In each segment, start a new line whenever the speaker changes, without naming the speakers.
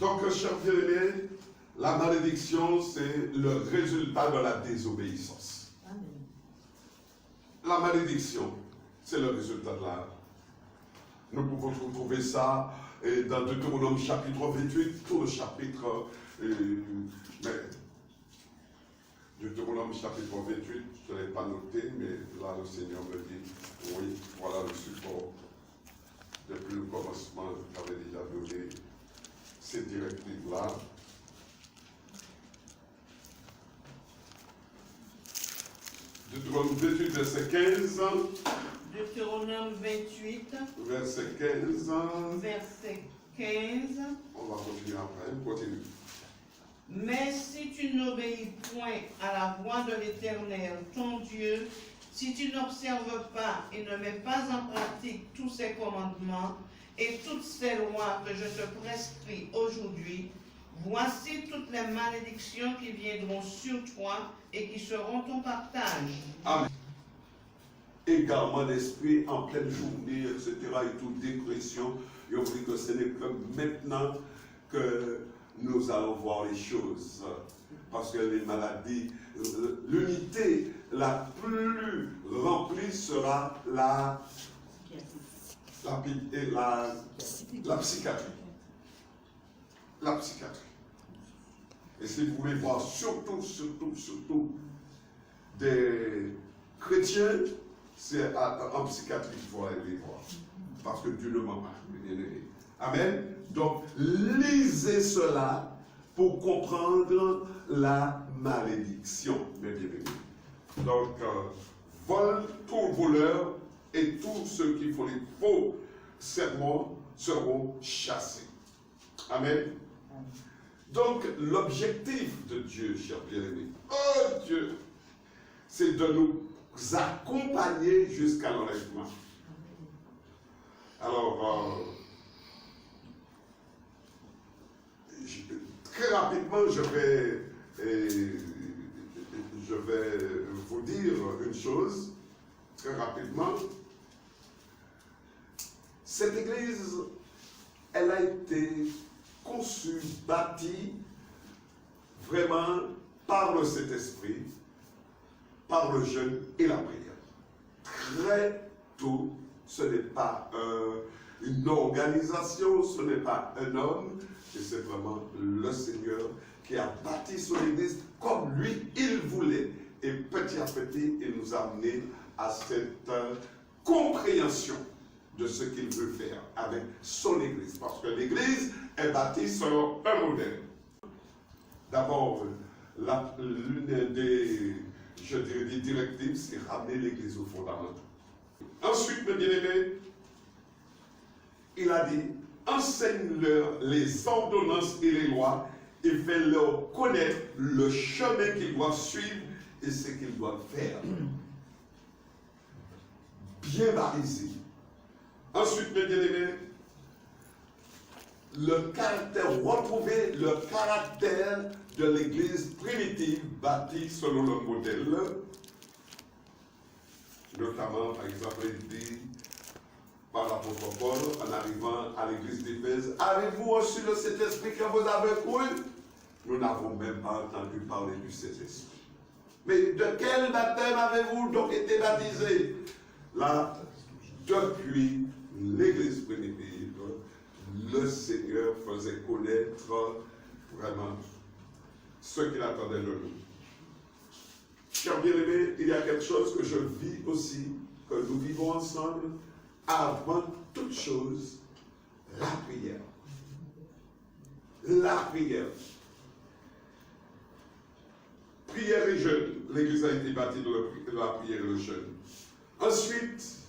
Donc, chers bien-aimés, la malédiction, c'est le résultat de la désobéissance.
Amen.
La malédiction, c'est le résultat de la... Nous pouvons retrouver ça dans Deutéronome chapitre 28, tout le chapitre... mais Deutéronome chapitre 28, je ne l'ai pas noté, mais là le Seigneur me dit, oui, voilà le support. Depuis le commencement, j'avais déjà donné ces directives-là. Deutéronome 28, verset 15.
Deutéronome 28,
Verset 15.
verset 15.
On va continuer après, on continue.
Mais si tu n'obéis point à la voix de l'Éternel, ton Dieu, si tu n'observes pas et ne mets pas en pratique tous ses commandements et toutes ces lois que je te prescris aujourd'hui, voici toutes les malédictions qui viendront sur toi et qui seront ton partage.
Amen. Également l'esprit en pleine journée, etc. et toute dépression. Et on dit que ce n'est que maintenant que nous allons voir les choses. Parce que les maladies, l'unité la plus remplie sera la psychiatrie. La psychiatrie. Et si vous voulez voir surtout des chrétiens, c'est en psychiatrie qu'il faut aller voir. Parce que Dieu ne ment pas. Amen. Donc, lisez cela pour comprendre la malédiction, mes bien-aimés. Donc, tout voleur et tous ceux qui font les faux serments seront chassés. Amen. Donc, l'objectif de Dieu, chers bien-aimés, oh Dieu, c'est de nous accompagner jusqu'à l'enlèvement. Alors, très rapidement, je vais vous dire une chose, très rapidement. Cette église, elle a été conçue, bâtie, vraiment par le Saint-Esprit, par le jeûne et la prière. Très tôt, ce n'est pas une organisation, ce n'est pas un homme, et c'est vraiment le Seigneur qui a bâti son église comme lui, il voulait. Et petit à petit, il nous a amené à cette compréhension de ce qu'il veut faire avec son église. Parce que l'église est bâtie selon un modèle. D'abord, l'une des directives, c'est ramener l'église au fondamental. Ensuite, mes bien-aimés, il a dit, enseigne-leur les ordonnances et les lois et fais-leur connaître le chemin qu'ils doivent suivre et ce qu'ils doivent faire. Bien balisé. Ensuite, mes bien-aimés, retrouver le caractère de l'église primitive bâtie selon le modèle. Notamment, par exemple, il dit par l'apôtre Paul, en arrivant à l'église d'Éphèse, avez-vous reçu le Saint-Esprit que vous avez cru? Nous n'avons même pas entendu parler du Saint-Esprit. Mais de quel baptême avez-vous donc été baptisé? Là, depuis l'église primitive, le Seigneur faisait connaître vraiment ce qu'il attendait de nous. Chers bien-aimés, il y a quelque chose que je vis aussi, que nous vivons ensemble, avant toute chose, la prière. La prière. Prière et jeûne. L'église a été bâtie de la prière et le jeûne. Ensuite,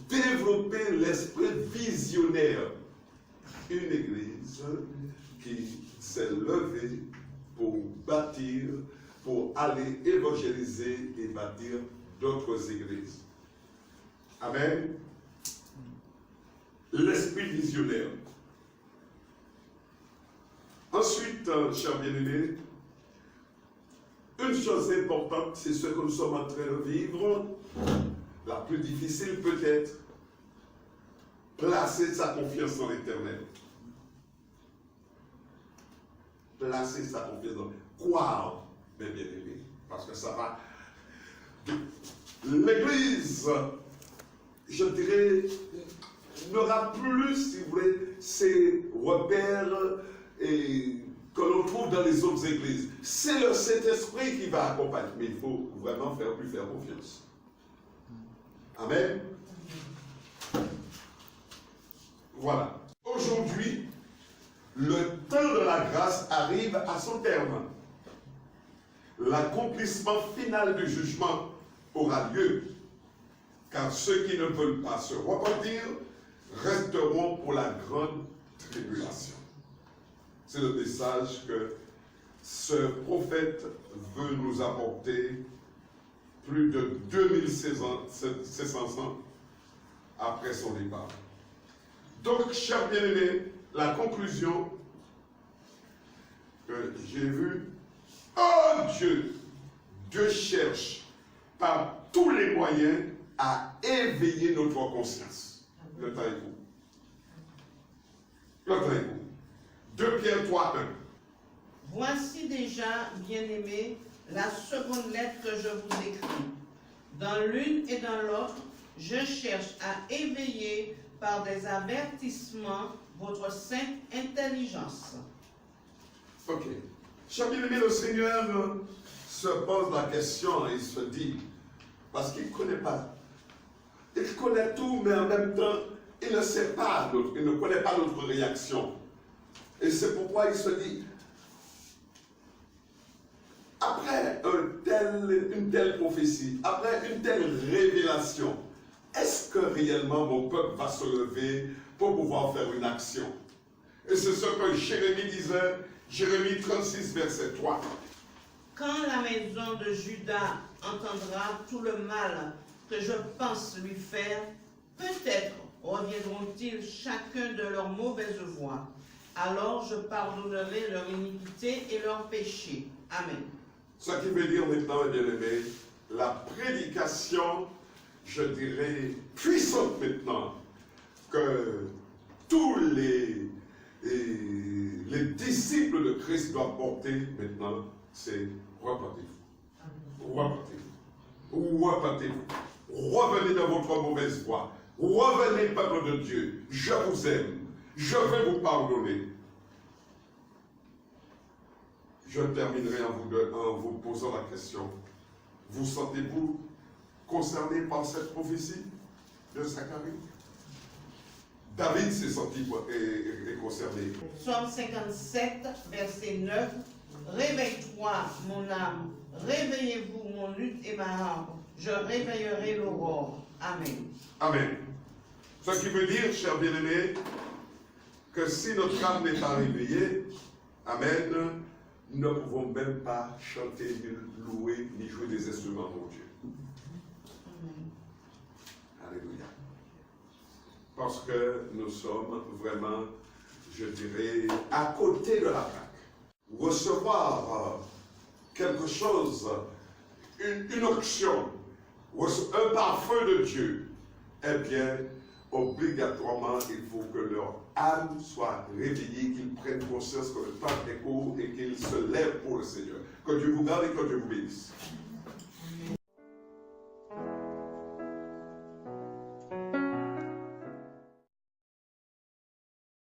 développer l'esprit visionnaire. Une église qui s'est levée pour bâtir, pour aller évangéliser et bâtir d'autres églises. Amen. L'esprit visionnaire. Ensuite, chers bien-aimés, une chose importante, c'est ce que nous sommes en train de vivre, la plus difficile peut-être, placer sa confiance en l'Éternel. placer sa confiance dans croire, mes bien-aimés, parce que ça va. L'Église, je dirais, n'aura plus, si vous voulez, ces repères que l'on trouve dans les autres églises. C'est le Saint-Esprit qui va accompagner, mais il faut vraiment lui faire confiance. Amen. Voilà. Aujourd'hui, le temps de la grâce arrive à son terme. L'accomplissement final du jugement aura lieu, car ceux qui ne veulent pas se repentir resteront pour la grande tribulation. C'est le message que ce prophète veut nous apporter plus de 2700 ans après son départ. Donc, chers bien-aimés, la conclusion que j'ai vue, oh Dieu, Dieu cherche par tous les moyens à éveiller notre conscience. Le temps est court. Le temps est court. 2 Pierre 3, 1.
Voici déjà, bien-aimés, la seconde lettre que je vous écris. Dans l'une et dans l'autre, je cherche à éveiller par des avertissements votre sainte intelligence.
Ok. Chers bien-aimés, le Seigneur se pose la question et il se dit, parce qu'il ne connaît pas. Il connaît tout, mais en même temps, il ne sait pas, il ne connaît pas notre réaction. Et c'est pourquoi il se dit, après une telle prophétie, après une telle révélation, est-ce que réellement mon peuple va se lever pour pouvoir faire une action? Et c'est ce que Jérémie disait, Jérémie 36, verset 3.
Quand la maison de Juda entendra tout le mal que je pense lui faire, peut-être reviendront-ils chacun de leur mauvaise voie. Alors je pardonnerai leur iniquité et leur péché. Amen.
Ce qui veut dire maintenant, bien aimé, la prédication, je dirais, puissante maintenant, que tous les disciples de Christ doivent porter maintenant, c'est repentez-vous. Repentez-vous. Repentez-vous. Revenez de votre mauvaise voie. Revenez, peuple de Dieu. Je vous aime. Je vais vous pardonner. Je terminerai en vous posant la question. Vous sentez-vous concerné par cette prophétie de Zacharie? David s'est senti concerné.
Psaume 57, verset 9. Réveille-toi, mon âme. Réveillez-vous, mon luth et ma harpe. Je réveillerai l'aurore. Amen.
Amen. Ce qui veut dire, chers bien-aimés, que si notre âme n'est pas réveillée, amen, nous ne pouvons même pas chanter, ni louer, ni jouer des instruments pour Dieu.
Amen.
Alléluia. Parce que nous sommes vraiment, je dirais, à côté de la plaque. Recevoir quelque chose, une onction, un parfum de Dieu, eh bien, obligatoirement, il faut que leur âme soit réveillée, qu'ils prennent conscience que le temps est court et qu'ils se lèvent pour le Seigneur. Que Dieu vous garde et que Dieu vous bénisse.